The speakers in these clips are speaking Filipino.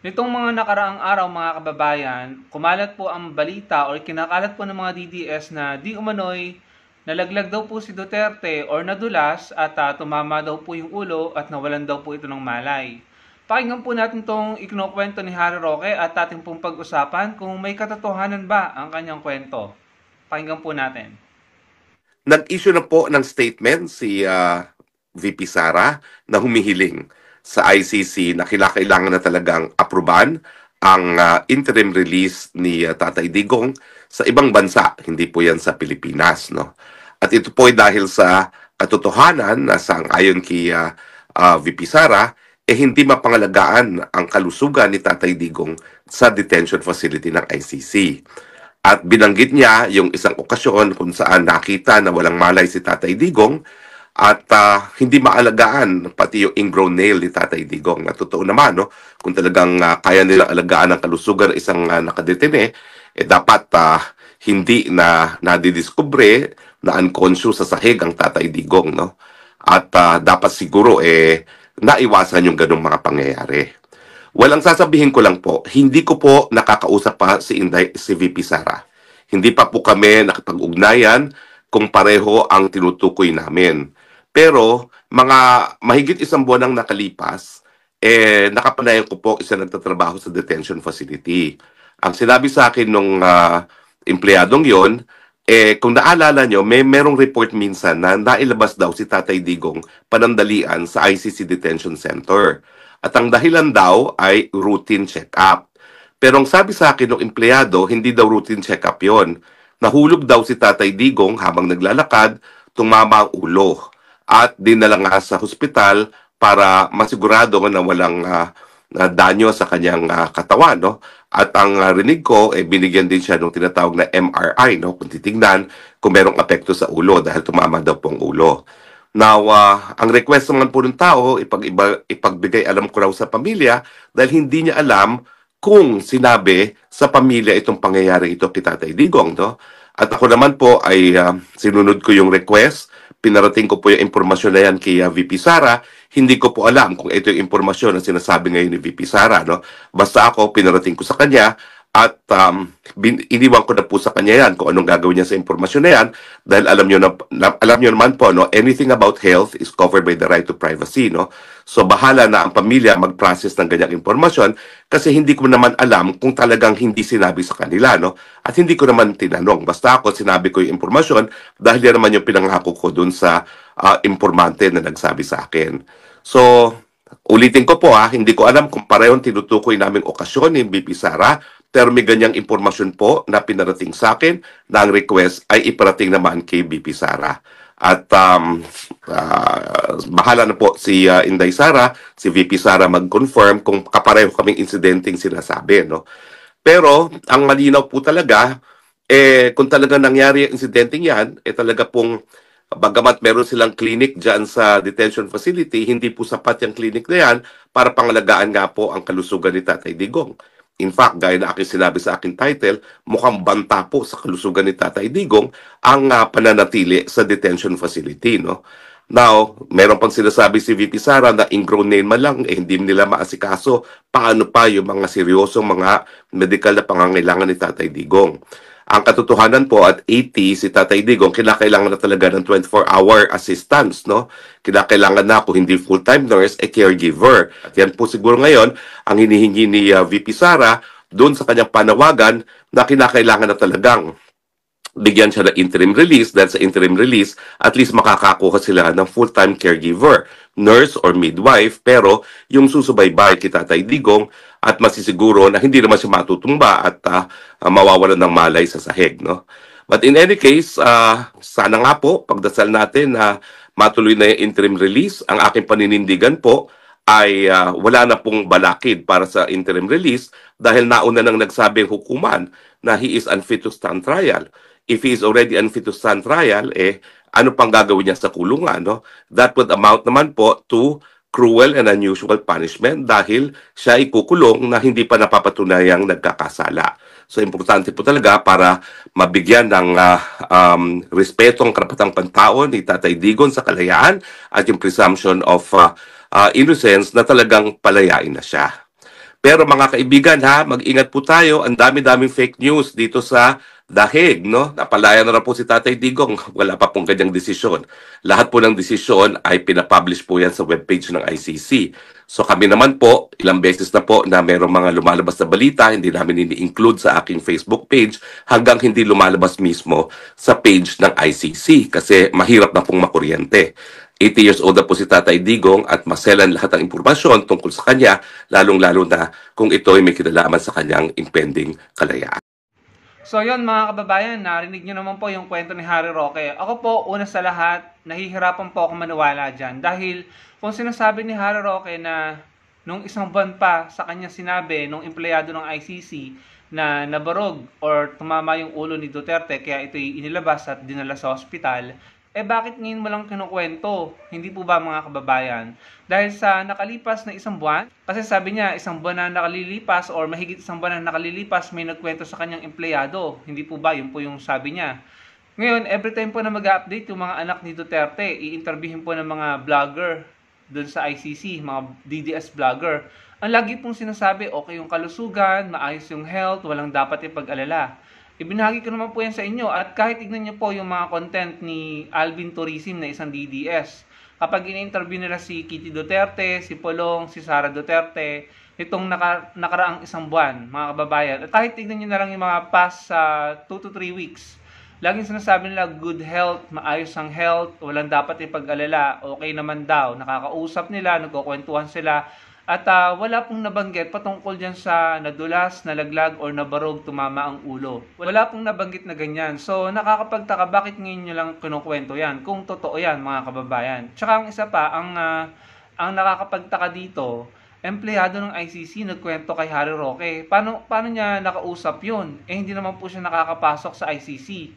Nitong mga nakaraang araw mga kababayan, kumalat po ang balita or kinakalat po ng mga DDS na di umano'y nalaglag daw po si Duterte or nadulas at tumama daw po yung ulo at nawalan daw po ito ng malay. Pakinggan po natin itong ikinukwento ni Harry Roque at ating pong pag-usapan kung may katotohanan ba ang kanyang kwento. Pakinggan po natin. Nag-issue na po ng statement si VP Sara na humihiling sa ICC na kailangan na talagang aproban ang interim release ni Tatay Digong sa ibang bansa, hindi po yan sa Pilipinas. No? At ito po ay dahil sa katotohanan na sang-ayon kay VP Sara, hindi mapangalagaan ang kalusugan ni Tatay Digong sa detention facility ng ICC. At binanggit niya yung isang okasyon kung saan nakita na walang malay si Tatay Digong at hindi maalagaan pati yung ingrown nail ni Tatay Digong. At totoo naman, no, kung talagang kaya nilang alagaan ang kalusugan ng isang nakadetene, dapat hindi na nadidiskubre na unconscious sa sahig ang Tatay Digong. No? At dapat siguro naiwasan yung ganong mga pangyayari. Walang sasabihin ko lang po, hindi ko po nakakausap pa si VP Sara. Hindi pa po kami nakipag-ugnayan kung pareho ang tinutukoy namin. Pero mga mahigit isang buwan ang nakalipas, nakapanayan ko po isa nagtatrabaho sa detention facility. Ang sinabi sa akin nung empleyadong yon, kung naalala nyo, merong report minsan na nailabas daw si Tatay Digong panandalian sa ICC Detention Center. At ang dahilan daw ay routine check-up. Pero ang sabi sa akin ng empleyado, hindi daw routine check-up yon. Nahulog daw si Tatay Digong habang naglalakad, tumama ang ulo. At dinala nga sa hospital para masigurado na walang danyo sa kanyang katawan. No? At ang rinig ko, binigyan din siya ng tinatawag na MRI, no? Kung titignan kung merong apekto sa ulo dahil tumama daw pong ulo. Now, ang request naman po ng tao, ipagbigay alam ko raw sa pamilya dahil hindi niya alam kung sinabi sa pamilya itong pangyayari ito kay Tatay Digong. No? At ako naman po ay sinunod ko yung request, pinarating ko po yung impormasyon na yan kay VP Sara. Hindi ko po alam kung ito yung impormasyon na sinasabi ngayon ni VP Sara. No? Basta ako, pinarating ko sa kanya at iniwan ko na po sa kanya yan kung anong gagawin niya sa impormasyon na yan dahil alam niyo naman po, no, anything about health is covered by the right to privacy. No? So bahala na ang pamilya mag-process ng ganyang impormasyon kasi hindi ko naman alam kung talagang hindi sinabi sa kanila. No? At hindi ko naman tinanong. Basta ako sinabi ko yung impormasyon dahil yan naman yung pinangako ko dun sa informante na nagsabi sa akin. So, ulitin ko po hindi ko alam kung parehong tinutukoy naming okasyon ni BP Sara, pero may ganyang impormasyon po na pinarating sa akin na ang request ay iparating naman kay BP Sara. At bahala na po si Inday Sara, si VP Sara mag-confirm kung kapareho kaming insidenteng sinasabi. No? Pero ang malinaw po talaga, kung talaga nangyari ang insidenteng yan, talaga pong bagamat meron silang clinic dyan sa detention facility, hindi po sapat yung clinic na yan para pangalagaan nga po ang kalusugan ni Tatay Digong. In fact, gaya na aking sinabi sa aking title, mukhang banta po sa kalusugan ni Tatay Digong ang pananatili sa detention facility. No? Now, meron pang sinasabi si VP Sara na ingrown nail man lang, hindi nila maasikaso paano pa yung mga seryosong mga medical na pangangailangan ni Tatay Digong. Ang katotohanan po at 80 si Tatay Digong, kinakailangan na talaga ng 24-hour assistance. No? Kinakailangan na kung hindi full-time nurse, caregiver. At yan po siguro ngayon ang hinihingi ni VP Sara doon sa kanyang panawagan na kinakailangan na talagang bigyan siya ng interim release dahil sa interim release, at least makakakuha sila ng full-time caregiver, nurse or midwife, pero yung susubaybay kay Tatay Digong at masisiguro na hindi naman siya matutumba at mawawalan ng malay sa sahig. No? But in any case, sana nga po, pagdasal natin na matuloy na yung interim release. Ang aking paninindigan po ay wala na pong balakid para sa interim release dahil nauna nang nagsabing hukuman na he is unfit to stand trial. If he is already unfit to stand trial, ano pang gagawin niya sa kulungan? No? That would amount naman po to cruel and unusual punishment dahil siya ikukulong na hindi pa napapatunayang nagkakasala. So, importante po talaga para mabigyan ng respeto ang karapatang pantao ni Tatay Digong sa kalayaan at yung presumption of innocence na talagang palayain na siya. Pero mga kaibigan ha, mag-ingat po tayo. Ang dami-daming fake news dito sa Dahig, no? Napalaya na po si Tatay Digong. Wala pa pong kanyang desisyon. Lahat po ng desisyon ay pinapublish po yan sa webpage ng ICC. So kami naman po, ilang beses na po na mayroong mga lumalabas na balita, hindi namin ini-include sa aking Facebook page hanggang hindi lumalabas mismo sa page ng ICC kasi mahirap na pong makuryente. 80 years old na po si Tatay Digong at maselan lahat ng impormasyon tungkol sa kanya, lalong-lalo na kung ito ay may kinalaman sa kanyang impending kalayaan. So yun mga kababayan, narinig nyo naman po yung kwento ni Harry Roque. Ako po, una sa lahat, nahihirapan po ako maniwala dyan. Dahil kung sinasabi ni Harry Roque na nung isang buwan pa sa kanya sinabi, nung empleyado ng ICC, na nabarog or tumama yung ulo ni Duterte, kaya ito'y inilabas at dinala sa ospital, bakit ngayon mo lang kinukwento? Hindi po ba mga kababayan? Dahil sa nakalipas na isang buwan, kasi sabi niya isang buwan na nakalilipas or mahigit isang buwan na nakalilipas may nagkwento sa kanyang empleyado. Hindi po ba? Yun po yung sabi niya. Ngayon, every time po na mag-update yung mga anak ni Duterte, i-interviewin po ng mga vlogger doon sa ICC, mga DDS vlogger. Ang lagi pong sinasabi, okay yung kalusugan, maayos yung health, walang dapat ipag-alala. Ibinahagi ko naman po yan sa inyo at kahit tignan niyo po yung mga content ni Alvin Tourism na isang DDS. Kapag in-interview nila si Kitty Duterte, si Polong, si Sara Duterte, itong nakaraang isang buwan, mga kababayan. At kahit tignan niyo na lang yung mga past 2 to 3 weeks, laging sinasabi nila good health, maayos ang health, walang dapat ipag-alala, okay naman daw. Nakakausap nila, nagkukwentuhan sila. At wala pong nabanggit patungkol dyan sa nadulas, nalaglag, or nabarog, tumama ang ulo. Wala pong nabanggit na ganyan. So, nakakapagtaka, bakit ngayon nyo lang kinukwento yan? Kung totoo yan, mga kababayan. Tsaka ang isa pa, ang nakakapagtaka dito, empleyado ng ICC nagkwento kay Harry Roque. Paano niya nakausap yun? Hindi naman po siya nakakapasok sa ICC.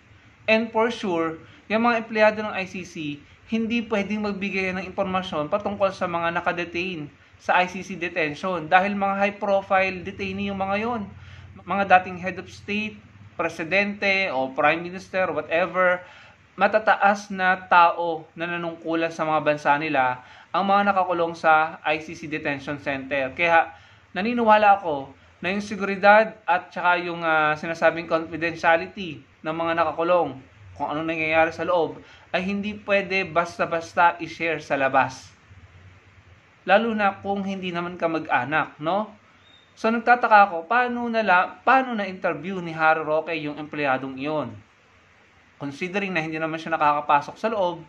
And for sure, yung mga empleyado ng ICC, hindi pwedeng magbigay ng impormasyon patungkol sa mga nakadetain sa ICC detention dahil mga high-profile detainee yung mga yon. Mga dating head of state, presidente o prime minister, whatever, matataas na tao na nanungkulan sa mga bansa nila ang mga nakakulong sa ICC detention center. Kaya naniniwala ako na yung seguridad at saka yung sinasabing confidentiality ng mga nakakulong, kung ano nangyayari sa loob, ay hindi pwede basta-basta i-share sa labas. Lalo na kung hindi naman ka mag-anak, no? So nagtataka ako, paano na interview ni Harry Roque yung empleyadong iyon? Considering na hindi naman siya nakakapasok sa loob,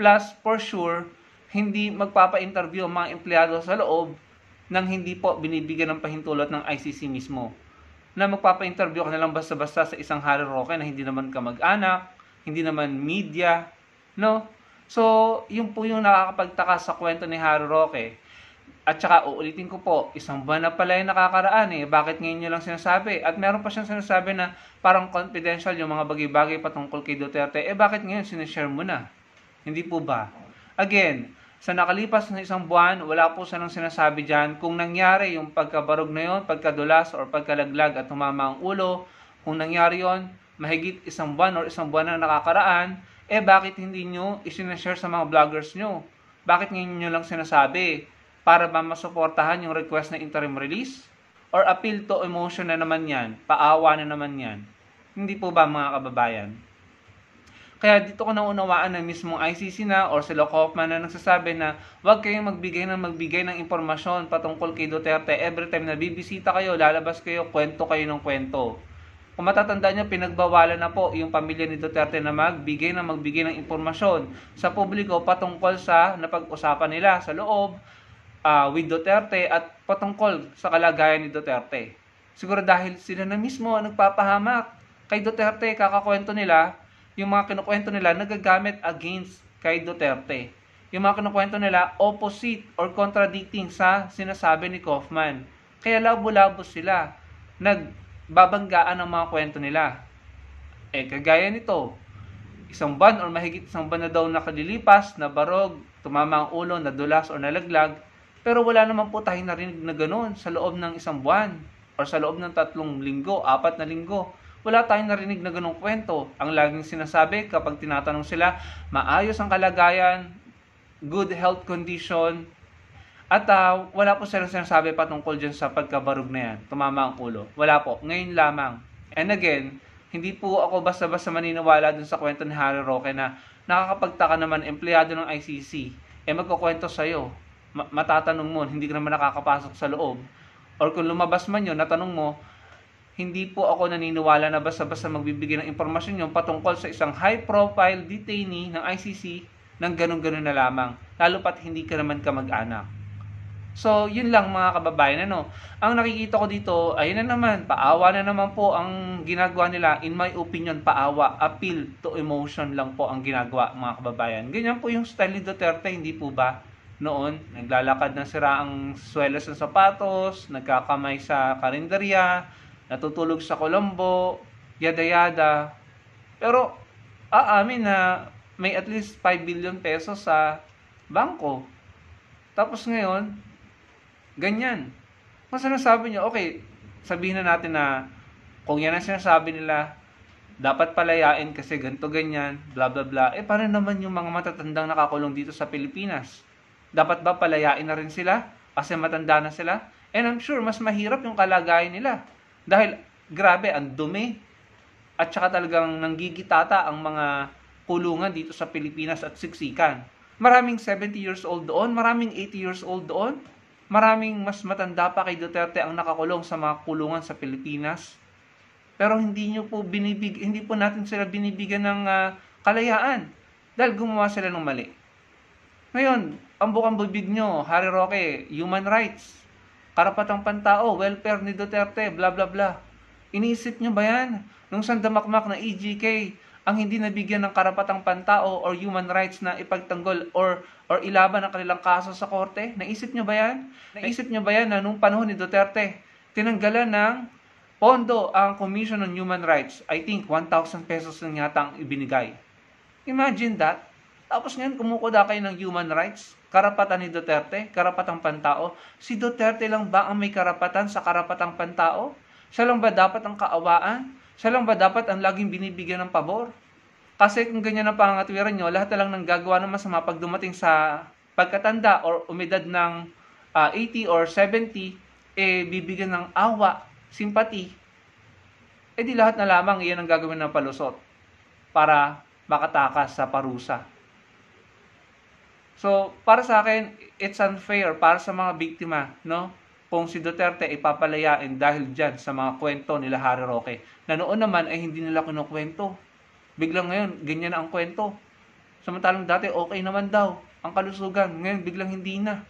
plus for sure, hindi magpapa-interview ang mga empleyado sa loob nang hindi po binibigyan ng pahintulot ng ICC mismo. Na magpapa-interview ka na lang basta-basta sa isang Harry Roque na hindi naman ka mag-anak, hindi naman media, no? So, yun po yung nakakapagtaka sa kwento ni Harry Roque. At saka, uulitin ko po, isang buwan na pala yung nakakaraan Bakit ngayon nyo lang sinasabi? At meron pa siyang sinasabi na parang confidential yung mga bagay-bagay patungkol kay Duterte. Bakit ngayon sinishare mo na? Hindi po ba? Again, sa nakalipas na isang buwan, wala po silang sinasabi dyan. Kung nangyari yung pagkabarog na yun, pagkadulas or pagkalaglag at tumama ang ulo, kung nangyari yon mahigit isang buwan or isang buwan na nakakaraan, bakit hindi nyo isinashare sa mga vloggers nyo? Bakit ngayon nyo lang sinasabi? Para ba masuportahan yung request na interim release? Or appeal to emotion na naman yan? Paawa na naman yan? Hindi po ba mga kababayan? Kaya dito ko naunawaan ng mismong ICC na or sila Kaufman na nagsasabi na huwag kayong magbigay ng impormasyon patungkol kay Duterte. Every time na bibisita kayo, lalabas kayo, kwento kayo ng kwento. Kung matatandaan niyo, pinagbawalan na po yung pamilya ni Duterte na magbigay ng impormasyon sa publiko patungkol sa napag-usapan nila sa loob with Duterte at patungkol sa kalagayan ni Duterte. Siguro dahil sila na mismo nagpapahamak kay Duterte, kakakwento nila, yung mga kinukwento nila nagagamit against kay Duterte. Yung mga kinukwento nila opposite or contradicting sa sinasabi ni Kaufman. Kaya labo-labo sila babanggaan ang mga kwento nila. Kagaya nito, isang buwan or mahigit isang buwan na daw nakalilipas, nabarog, tumama ang ulo, nadulas or nalaglag, pero wala naman po tayong narinig na gano'n sa loob ng isang buwan or sa loob ng 3 linggo, 4 na linggo. Wala tayong narinig na ganong kwento. Ang laging sinasabi kapag tinatanong sila, maayos ang kalagayan, good health condition, At wala po silang sinasabi patungkol dyan sa pagkabarug na yan, tumama ang ulo. Wala po, ngayon lamang. And again, hindi po ako basta-basta maniniwala dun sa kwento ni Harry Roque na nakakapagtaka naman empleyado ng ICC, magkukwento sa'yo. Matatanong mo, hindi ka naman nakakapasok sa loob. Or kung lumabas man yun, natanong mo, hindi po ako naniniwala na basta-basta magbibigay ng impormasyon yung patungkol sa isang high-profile detainee ng ICC ng ganun-ganun na lamang. Lalo pat hindi ka naman kamag-anak. So, yun lang mga kababayan. Ang nakikita ko dito, ayun na naman, paawa na naman po ang ginagawa nila. In my opinion, paawa, appeal to emotion lang po ang ginagawa mga kababayan. Ganyan po yung style ni Duterte, hindi po ba? Noon, naglalakad ng sira ang swelas ng sapatos, nagkakamay sa karinderya, natutulog sa Colombo, yada-yada. Pero, aamin na may at least 5 billion pesos sa bangko. Tapos ngayon, ganyan. Kung sinasabi niyo, okay, sabihin na natin na kung yan ang sinasabi nila, dapat palayain kasi ganito ganyan, bla bla bla. Paano naman yung mga matatandang nakakulong dito sa Pilipinas? Dapat ba palayain na rin sila? Kasi matanda na sila? And I'm sure mas mahirap yung kalagayan nila. Dahil grabe, ang dumi. At saka talagang nanggigitata ang mga kulungan dito sa Pilipinas at siksikan. Maraming 70 years old doon, maraming 80 years old doon. Maraming mas matanda pa kay Duterte ang nakakulong sa mga kulungan sa Pilipinas. Pero hindi po natin sila binibigyan ng kalayaan dahil gumawa sila ng mali. Ngayon, ang bukang bibig nyo, Harry Roque, human rights, karapatang pantao, welfare ni Duterte, bla bla bla. Iniisip nyo ba yan? Nung sandamakmak na EGK, ang hindi nabigyan ng karapatang pantao or human rights na ipagtanggol or ilaban ang kanilang kaso sa korte? Naisip nyo ba yan? Naisip nyo ba yan na nung panahon ni Duterte, tinanggalan ng pondo ang Commission on Human Rights? I think 1,000 pesos lang yata ang ibinigay. Imagine that. Tapos ngayon kumukuda kayo ng human rights, karapatan ni Duterte, karapatang pantao. Si Duterte lang ba ang may karapatan sa karapatang pantao? Siya lang ba dapat ang kaawaan? Siya lang ba dapat ang laging binibigyan ng pabor? Kasi kung ganyan ang pangangatwiran nyo, lahat na lang ng gagawa ng masama pag dumating sa pagkatanda or umidad ng 80 or 70, bibigyan ng awa, simpati. Di lahat na lamang iyan ang gagawin ng palusot para makatakas sa parusa. So, para sa akin, it's unfair para sa mga biktima, no? Kung si Duterte ipapalayain dahil dyan sa mga kwento nila Harry Roque. Na noon naman ay hindi nila kinukwento. Biglang ngayon, ganyan ang kwento. Samantalang dati okay naman daw ang kalusugan. Ngayon, biglang hindi na.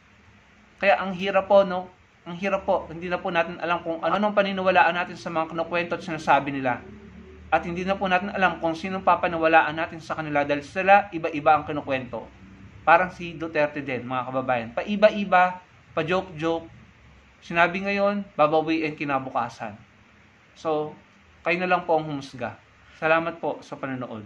Kaya ang hirap po, no? Ang hirap po. Hindi na po natin alam kung anong paniniwalaan natin sa mga kinukwento at sinasabi nila. At hindi na po natin alam kung sinong papaniwalaan natin sa kanila dahil sila iba-iba ang kinukwento. Parang si Duterte din, mga kababayan. Pa-iba-iba, pa-joke-joke. Sinabi ngayon, babawiin kinabukasan. So, kayo na lang po ang humusga. Salamat po sa panonood.